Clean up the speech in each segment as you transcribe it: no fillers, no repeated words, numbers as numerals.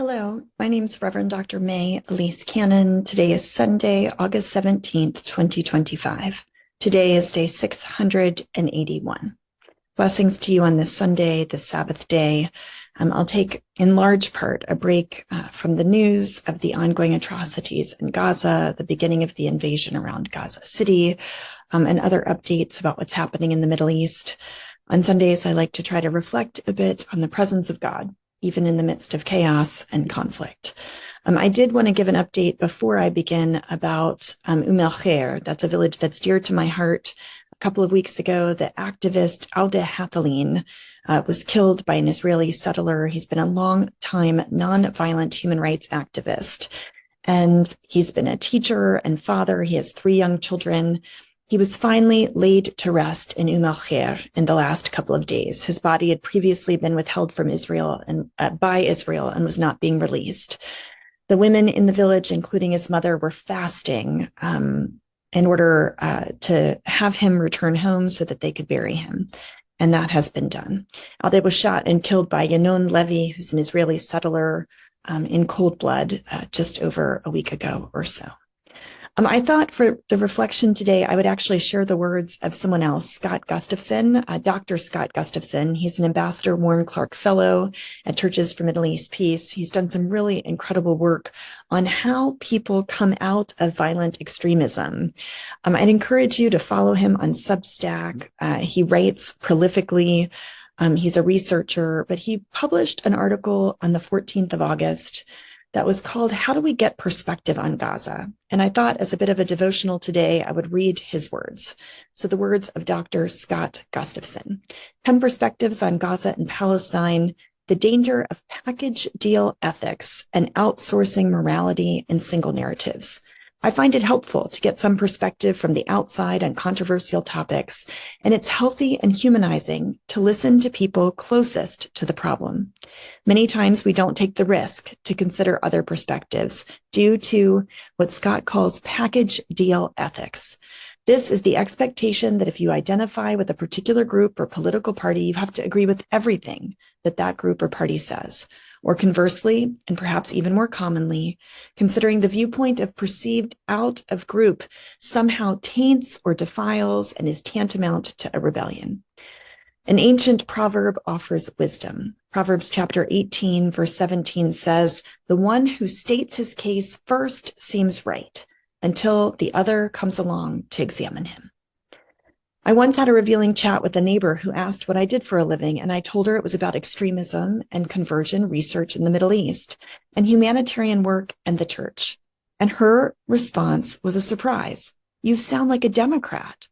Hello, my name is Reverend Dr. May Elise Cannon. Today is Sunday, August 17th, 2025. Today is day 681. Blessings to you on this Sunday, this Sabbath day. I'll take in large part a break from the news of the ongoing atrocities in Gaza, the beginning of the invasion around Gaza City, and other updates about what's happening in the Middle East. On Sundays, I like to try to reflect a bit on the presence of God, even in the midst of chaos and conflict. I did want to give an update before I begin about Khair. That's a village that's dear to my heart. A couple of weeks ago, the activist Alde Hathalin was killed by an Israeli settler. He's been a long-time non-violent human rights activist, and he's been a teacher and father. He has 3 young children. He was finally laid to rest in Khair in the last couple of days. His body had previously been withheld from Israel and by Israel and was not being released. The women in the village, including his mother, were fasting in order to have him return home so that they could bury him. And that has been done. Alde was shot and killed by Yanon Levy, who's an Israeli settler, in cold blood just over a week ago or so. I thought for the reflection today, I would actually share the words of someone else, Scott Gustafson, Dr. Scott Gustafson. He's an Ambassador Warren Clark Fellow at Churches for Middle East Peace. He's done some really incredible work on how people come out of violent extremism. I'd encourage you to follow him on Substack. He writes prolifically. He's a researcher, but he published an article on the 14th of August that was called, How Do We Get Perspective on Gaza? And I thought as a bit of a devotional today, I would read his words. So the words of Dr. Scott Gustafson. 10 perspectives on Gaza and Palestine, the danger of package deal ethics and outsourcing morality and single narratives. I find it helpful to get some perspective from the outside on controversial topics, and it's healthy and humanizing to listen to people closest to the problem. Many times we don't take the risk to consider other perspectives due to what Scott calls package deal ethics. This is the expectation that if you identify with a particular group or political party, you have to agree with everything that that group or party says. Or conversely, and perhaps even more commonly, considering the viewpoint of perceived out of group somehow taints or defiles and is tantamount to a rebellion. An ancient proverb offers wisdom. Proverbs chapter 18, verse 17 says, "The one who states his case first seems right until the other comes along to examine him." I once had a revealing chat with a neighbor who asked what I did for a living, and I told her it was about extremism and conversion research in the Middle East and humanitarian work and the church. And her response was a surprise. "You sound like a Democrat."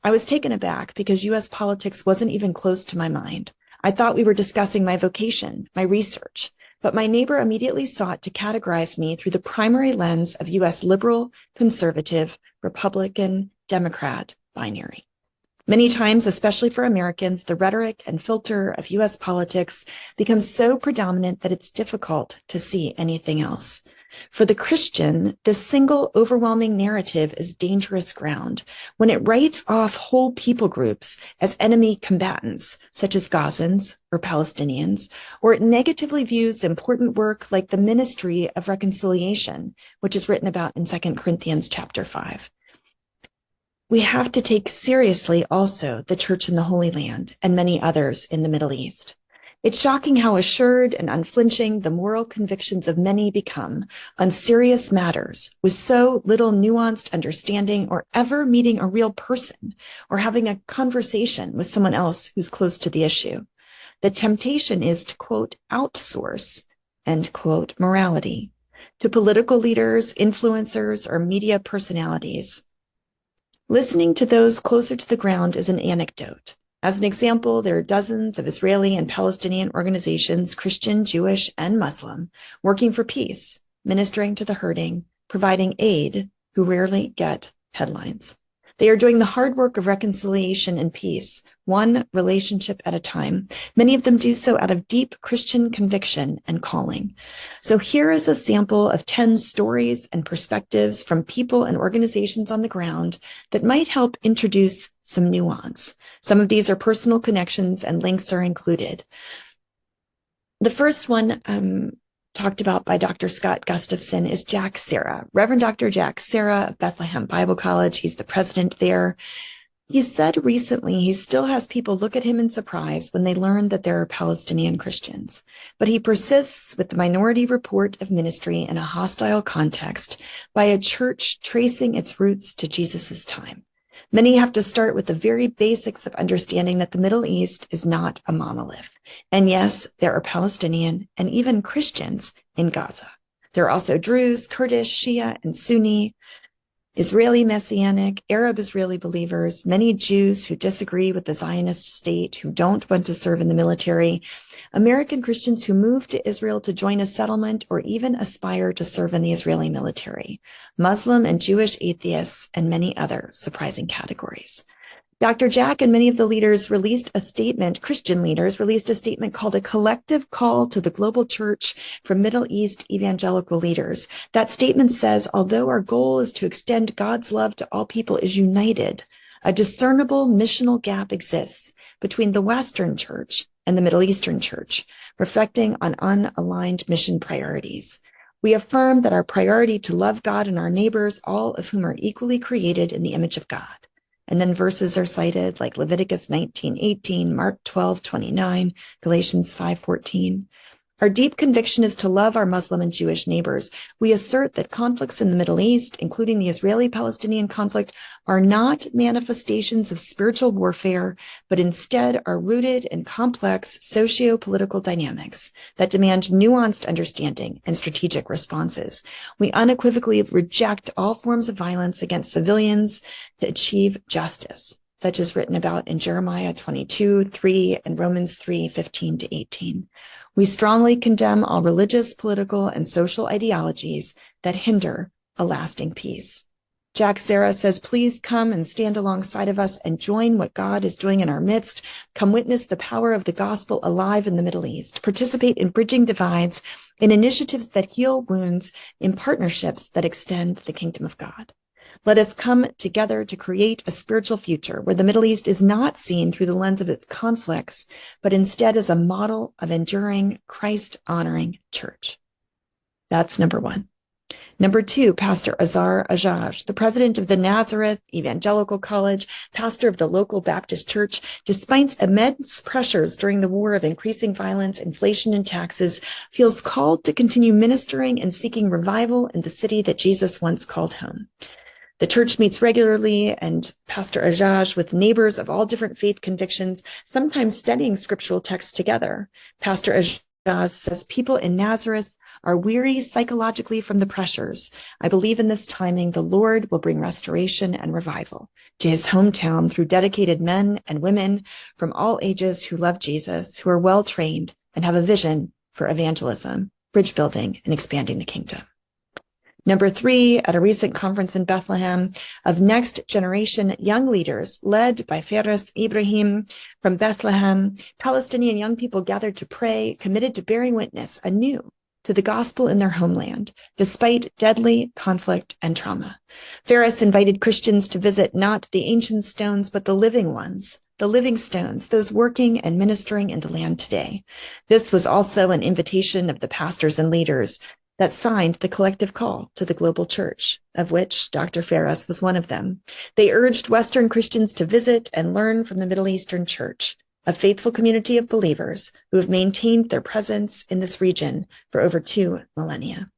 I was taken aback because U.S. politics wasn't even close to my mind. I thought we were discussing my vocation, my research, but my neighbor immediately sought to categorize me through the primary lens of U.S. liberal, conservative, Republican, Democrat binary. Many times, especially for Americans, the rhetoric and filter of U.S. politics becomes so predominant that it's difficult to see anything else. For the Christian, this single overwhelming narrative is dangerous ground when it writes off whole people groups as enemy combatants, such as Gazans or Palestinians, or it negatively views important work like the ministry of reconciliation, which is written about in 2 Corinthians chapter 5. We have to take seriously also the church in the Holy Land and many others in the Middle East. It's shocking how assured and unflinching the moral convictions of many become on serious matters with so little nuanced understanding or ever meeting a real person or having a conversation with someone else who's close to the issue. The temptation is to, quote, outsource, end quote, morality to political leaders, influencers, or media personalities. Listening to those closer to the ground is an anecdote. As an example, there are dozens of Israeli and Palestinian organizations, Christian, Jewish, and Muslim, working for peace, ministering to the hurting, providing aid, who rarely get headlines. They are doing the hard work of reconciliation and peace, one relationship at a time. Many of them do so out of deep Christian conviction and calling. So here is a sample of 10 stories and perspectives from people and organizations on the ground that might help introduce some nuance. Some of these are personal connections and links are included. The first one talked about by Dr. Scott Gustafson, is Jack Serra, Reverend Dr. Jack Serra of Bethlehem Bible College. He's the president there. He said recently he still has people look at him in surprise when they learn that there are Palestinian Christians, but he persists with the minority report of ministry in a hostile context by a church tracing its roots to Jesus's time. Many have to start with the very basics of understanding that the Middle East is not a monolith. And yes, there are Palestinian and even Christians in Gaza. There are also Druze, Kurdish, Shia, and Sunni, Israeli Messianic, Arab Israeli believers, many Jews who disagree with the Zionist state, who don't want to serve in the military, American Christians who move to Israel to join a settlement or even aspire to serve in the Israeli military, Muslim and Jewish atheists, and many other surprising categories. Dr. Jack and many of the leaders released a statement, Christian leaders released a statement called A Collective Call to the Global Church from Middle East Evangelical Leaders. That statement says, although our goal is to extend God's love to all people is united, a discernible missional gap exists between the Western Church and the Middle Eastern Church, reflecting on unaligned mission priorities. We affirm that our priority to love God and our neighbors, all of whom are equally created in the image of God. And then verses are cited like Leviticus 19:18, Mark 12:29, Galatians 5:14. Our deep conviction is to love our Muslim and Jewish neighbors. We assert that conflicts in the Middle East, including the Israeli-Palestinian conflict, are not manifestations of spiritual warfare, but instead are rooted in complex socio-political dynamics that demand nuanced understanding and strategic responses. We unequivocally reject all forms of violence against civilians to achieve justice, such as written about in Jeremiah 22:3 and Romans 3:15-18. We strongly condemn all religious, political, and social ideologies that hinder a lasting peace. Jack Serra says, please come and stand alongside of us and join what God is doing in our midst. Come witness the power of the gospel alive in the Middle East. Participate in bridging divides, in initiatives that heal wounds, in partnerships that extend the kingdom of God. Let us come together to create a spiritual future where the Middle East is not seen through the lens of its conflicts, but instead as a model of enduring, Christ-honoring church. That's number one. Number two, Pastor Azar Ajaj, the president of the Nazareth Evangelical College, pastor of the local Baptist church, despite immense pressures during the war of increasing violence, inflation, and taxes, feels called to continue ministering and seeking revival in the city that Jesus once called home. The church meets regularly, and Pastor Ajaj, with neighbors of all different faith convictions, sometimes studying scriptural texts together. Pastor Ajaj says, people in Nazareth are weary psychologically from the pressures. I believe in this timing, the Lord will bring restoration and revival to his hometown through dedicated men and women from all ages who love Jesus, who are well trained and have a vision for evangelism, bridge building, and expanding the kingdom. Number three, at a recent conference in Bethlehem of next generation young leaders led by Faris Ibrahim from Bethlehem, Palestinian young people gathered to pray, committed to bearing witness anew to the gospel in their homeland, despite deadly conflict and trauma. Faris invited Christians to visit not the ancient stones, but the living ones, the living stones, those working and ministering in the land today. This was also an invitation of the pastors and leaders that signed the collective call to the global church, of which Dr. Faris was one of them. They urged Western Christians to visit and learn from the Middle Eastern church, a faithful community of believers who have maintained their presence in this region for over 2 millennia.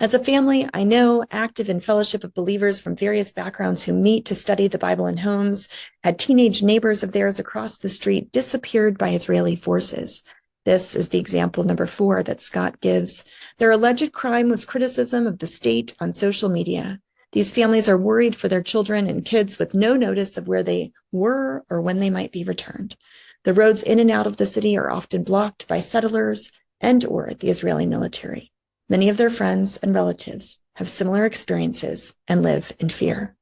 As a family, I know, active in fellowship of believers from various backgrounds who meet to study the Bible in homes, had teenage neighbors of theirs across the street disappeared by Israeli forces. This is the example number 4 that Scott gives. Their alleged crime was criticism of the state on social media. These families are worried for their children and kids with no notice of where they were or when they might be returned. The roads in and out of the city are often blocked by settlers and or the Israeli military. Many of their friends and relatives have similar experiences and live in fear.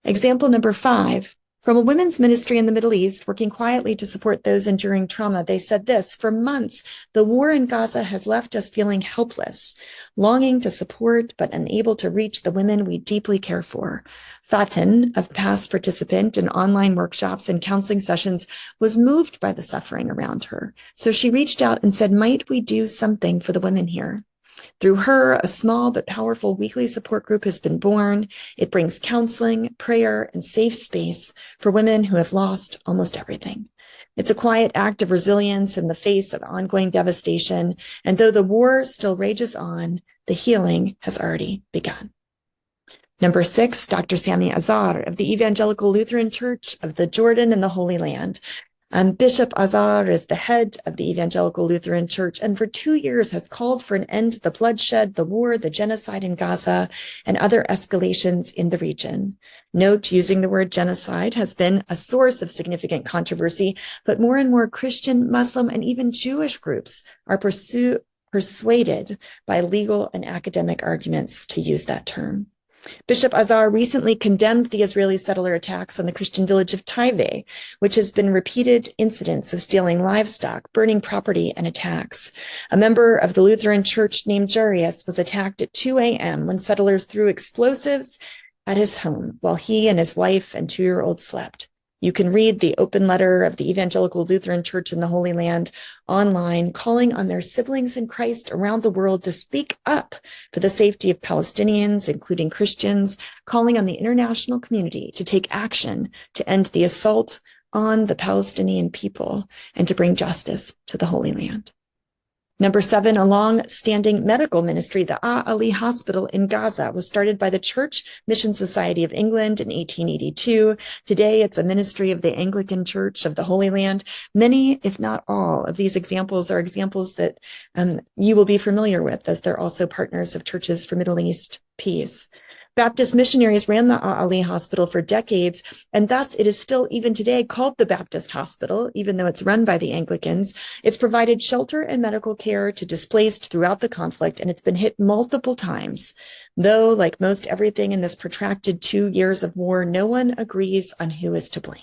Example number 5, From a women's ministry in the Middle East, working quietly to support those enduring trauma, they said this: for months, the war in Gaza has left us feeling helpless, longing to support but unable to reach the women we deeply care for. Fatin, a past participant in online workshops and counseling sessions, was moved by the suffering around her. So she reached out and said, might we do something for the women here? Through her, a small but powerful weekly support group has been born. It brings counseling, prayer, and safe space for women who have lost almost everything. It's a quiet act of resilience in the face of ongoing devastation, and though the war still rages on, the healing has already begun. Number 6, Dr. Sami Azar of the Evangelical Lutheran Church of the Jordan and the Holy Land. Bishop Azar is the head of the Evangelical Lutheran Church, and for 2 years has called for an end to the bloodshed, the war, the genocide in Gaza, and other escalations in the region. Note, using the word genocide has been a source of significant controversy, but more and more Christian, Muslim, and even Jewish groups are persuaded by legal and academic arguments to use that term. Bishop Azar recently condemned the Israeli settler attacks on the Christian village of Taive, which has been repeated incidents of stealing livestock, burning property, and attacks. A member of the Lutheran church named Jarius was attacked at 2 a.m. when settlers threw explosives at his home while he and his wife and 2-year-old slept. You can read the open letter of the Evangelical Lutheran Church in the Holy Land online, calling on their siblings in Christ around the world to speak up for the safety of Palestinians, including Christians, calling on the international community to take action to end the assault on the Palestinian people and to bring justice to the Holy Land. Number 7, a long-standing medical ministry, the Ali Hospital in Gaza, was started by the Church Mission Society of England in 1882. Today, it's a ministry of the Anglican Church of the Holy Land. Many, if not all, of these examples are examples that you will be familiar with, as they're also partners of Churches for Middle East Peace. Baptist missionaries ran the Ali Hospital for decades, and thus it is still even today called the Baptist Hospital, even though it's run by the Anglicans. It's provided shelter and medical care to displaced throughout the conflict, and it's been hit multiple times. Though, like most everything in this protracted 2 years of war, no one agrees on who is to blame.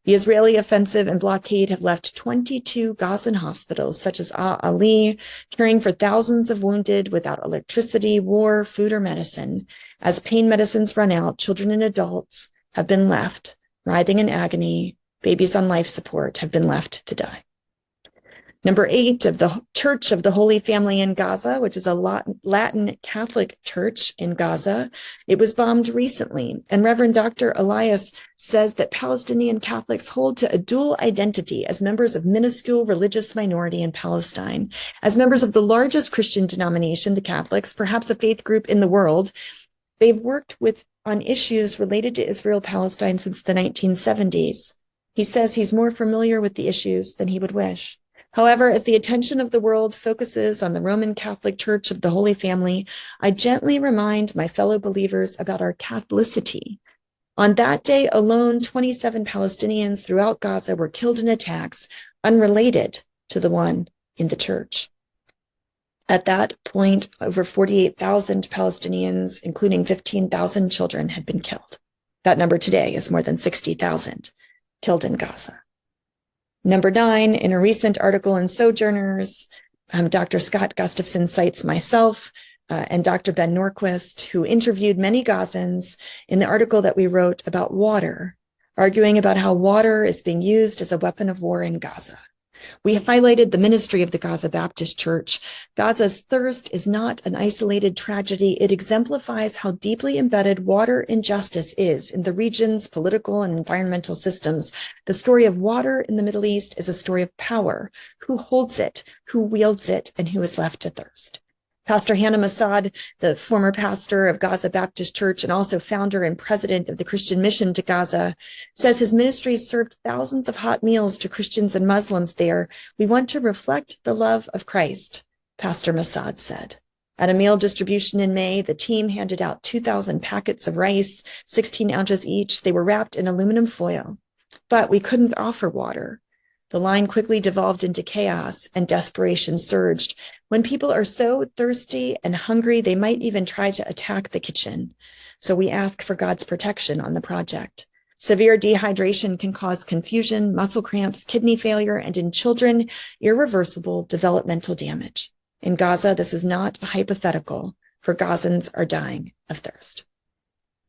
The Israeli offensive and blockade have left 22 Gazan hospitals, such as Ali, caring for thousands of wounded without electricity, war, food, or medicine. As pain medicines run out, children and adults have been left writhing in agony. Babies on life support have been left to die. Number 8, of the Church of the Holy Family in Gaza, which is a Latin Catholic church in Gaza. It was bombed recently, and Reverend Dr. Elias says that Palestinian Catholics hold to a dual identity as members of minuscule religious minority in Palestine. As members of the largest Christian denomination, the Catholics, perhaps a faith group in the world, they've worked on issues related to Israel-Palestine since the 1970s. He says he's more familiar with the issues than he would wish. However, as the attention of the world focuses on the Roman Catholic Church of the Holy Family, I gently remind my fellow believers about our Catholicity. On that day alone, 27 Palestinians throughout Gaza were killed in attacks unrelated to the one in the church. At that point, over 48,000 Palestinians, including 15,000 children, had been killed. That number today is more than 60,000 killed in Gaza. Number 9, in a recent article in Sojourners, Dr. Scott Gustafson cites myself and Dr. Ben Norquist, who interviewed many Gazans in the article that we wrote about water, arguing about how water is being used as a weapon of war in Gaza. We highlighted the ministry of the Gaza Baptist Church. Gaza's thirst is not an isolated tragedy. It exemplifies how deeply embedded water injustice is in the region's political and environmental systems. The story of water in the Middle East is a story of power, who holds it, who wields it, and who is left to thirst. Pastor Hannah Masad, the former pastor of Gaza Baptist Church and also founder and president of the Christian Mission to Gaza, says his ministry served thousands of hot meals to Christians and Muslims there. We want to reflect the love of Christ, Pastor Masad said. At a meal distribution in May, the team handed out 2,000 packets of rice, 16 ounces each. They were wrapped in aluminum foil, but we couldn't offer water. The line quickly devolved into chaos and desperation surged. When people are so thirsty and hungry, they might even try to attack the kitchen. So we ask for God's protection on the project. Severe dehydration can cause confusion, muscle cramps, kidney failure, and in children, irreversible developmental damage. In Gaza, this is not a hypothetical, for Gazans are dying of thirst.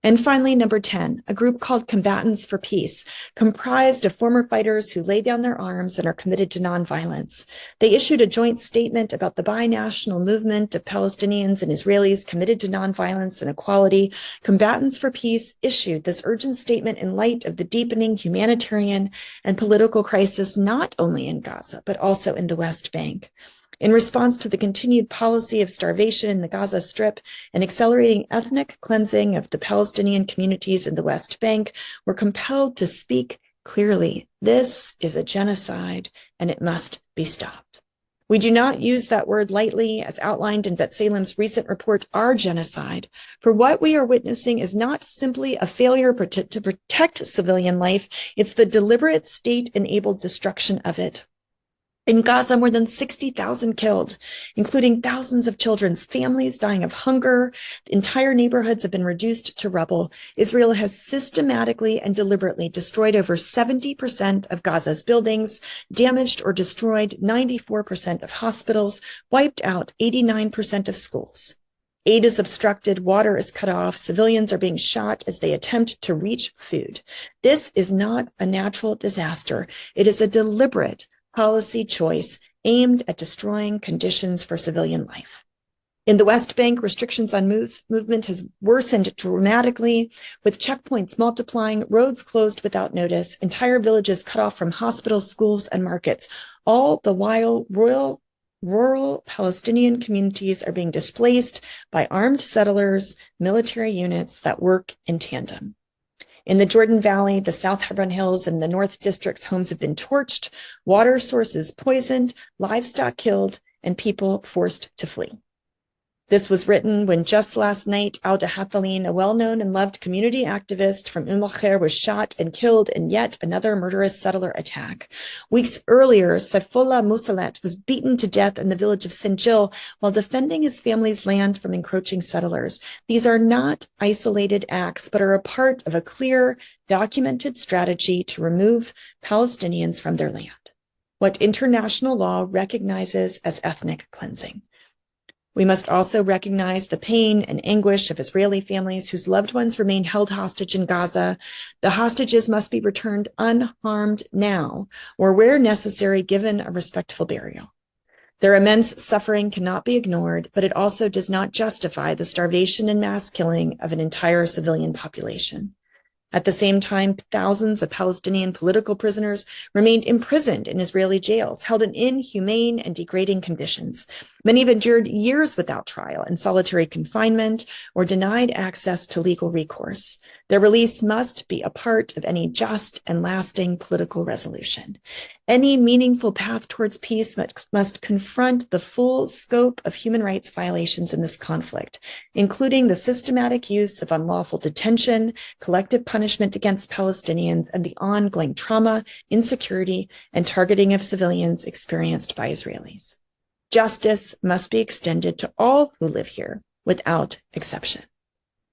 And finally, number 10, a group called Combatants for Peace, comprised of former fighters who lay down their arms and are committed to nonviolence. They issued a joint statement about the binational movement of Palestinians and Israelis committed to nonviolence and equality. Combatants for Peace issued this urgent statement in light of the deepening humanitarian and political crisis, not only in Gaza, but also in the West Bank. In response to the continued policy of starvation in the Gaza Strip and accelerating ethnic cleansing of the Palestinian communities in the West Bank, we're compelled to speak clearly. This is a genocide, and it must be stopped. We do not use that word lightly, as outlined in B'Tselem's recent report, Our Genocide. For what we are witnessing is not simply a failure to protect civilian life, it's the deliberate state-enabled destruction of it. In Gaza, more than 60,000 killed, including thousands of children's families dying of hunger. Entire neighborhoods have been reduced to rubble. Israel has systematically and deliberately destroyed over 70% of Gaza's buildings, damaged or destroyed 94% of hospitals, wiped out 89% of schools. Aid is obstructed, water is cut off, civilians are being shot as they attempt to reach food. This is not a natural disaster. It is a deliberate policy choice aimed at destroying conditions for civilian life. In the West Bank, restrictions on movement has worsened dramatically, with checkpoints multiplying, roads closed without notice, entire villages cut off from hospitals, schools, and markets. All the while, rural Palestinian communities are being displaced by armed settlers, military units that work in tandem. In the Jordan Valley, the South Hebron Hills, and the North District's homes have been torched, water sources poisoned, livestock killed, and people forced to flee. This was written when just last night, Auda Hathalin, a well-known and loved community activist from Khair, was shot and killed in yet another murderous settler attack. Weeks earlier, Saifullah Musalet was beaten to death in the village of Sinjil while defending his family's land from encroaching settlers. These are not isolated acts, but are a part of a clear, documented strategy to remove Palestinians from their land, what international law recognizes as ethnic cleansing. We must also recognize the pain and anguish of Israeli families whose loved ones remain held hostage in Gaza. The hostages must be returned unharmed now, or where necessary, given a respectful burial. Their immense suffering cannot be ignored, but it also does not justify the starvation and mass killing of an entire civilian population. At the same time, thousands of Palestinian political prisoners remained imprisoned in Israeli jails, held in inhumane and degrading conditions. Many have endured years without trial in solitary confinement or denied access to legal recourse. Their release must be a part of any just and lasting political resolution. Any meaningful path towards peace must confront the full scope of human rights violations in this conflict, including the systematic use of unlawful detention, collective punishment against Palestinians, and the ongoing trauma, insecurity, and targeting of civilians experienced by Israelis. Justice must be extended to all who live here without exception.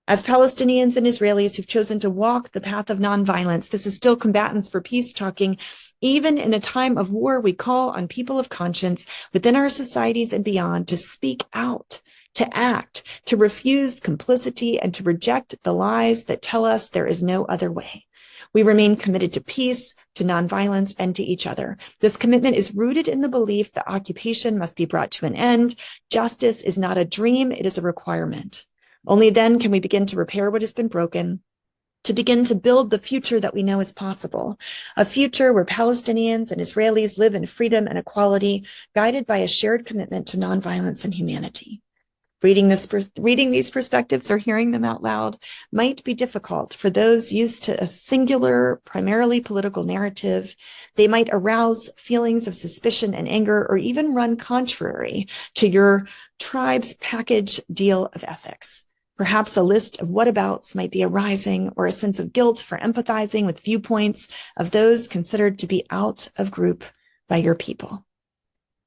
As Palestinians and Israelis who've chosen to walk the path of nonviolence, this is still Combatants for Peace talking. Even in a time of war, we call on people of conscience within our societies and beyond to speak out, to act, to refuse complicity, and to reject the lies that tell us there is no other way. We remain committed to peace, to nonviolence, and to each other. This commitment is rooted in the belief that occupation must be brought to an end. Justice is not a dream, it is a requirement. Only then can we begin to repair what has been broken, to begin to build the future that we know is possible, a future where Palestinians and Israelis live in freedom and equality, guided by a shared commitment to nonviolence and humanity. Reading these perspectives or hearing them out loud might be difficult for those used to a singular, primarily political narrative. They might arouse feelings of suspicion and anger, or even run contrary to your tribe's package deal of ethics. Perhaps a list of whatabouts might be arising, or a sense of guilt for empathizing with viewpoints of those considered to be out of group by your people.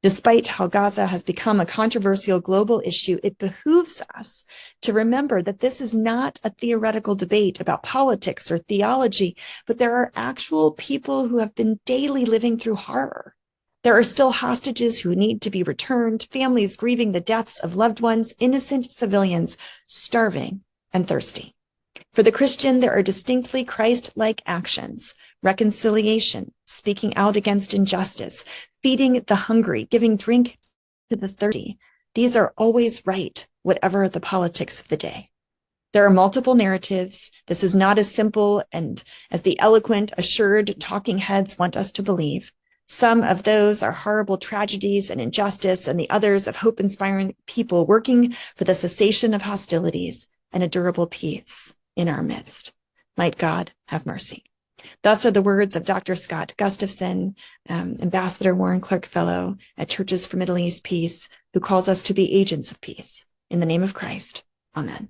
Despite how Gaza has become a controversial global issue, it behooves us to remember that this is not a theoretical debate about politics or theology, but there are actual people who have been daily living through horror. There are still hostages who need to be returned, families grieving the deaths of loved ones, innocent civilians starving and thirsty. For the Christian, there are distinctly Christ-like actions: reconciliation, speaking out against injustice, feeding the hungry, giving drink to the thirsty. These are always right, whatever the politics of the day. There are multiple narratives. This is not as simple and as the eloquent, assured talking heads want us to believe. Some of those are horrible tragedies and injustice, and the others of hope-inspiring people working for the cessation of hostilities and a durable peace in our midst. Might God have mercy. Thus are the words of Dr. Scott Gustafson, Ambassador Warren Clark Fellow at Churches for Middle East Peace, who calls us to be agents of peace. In the name of Christ, amen.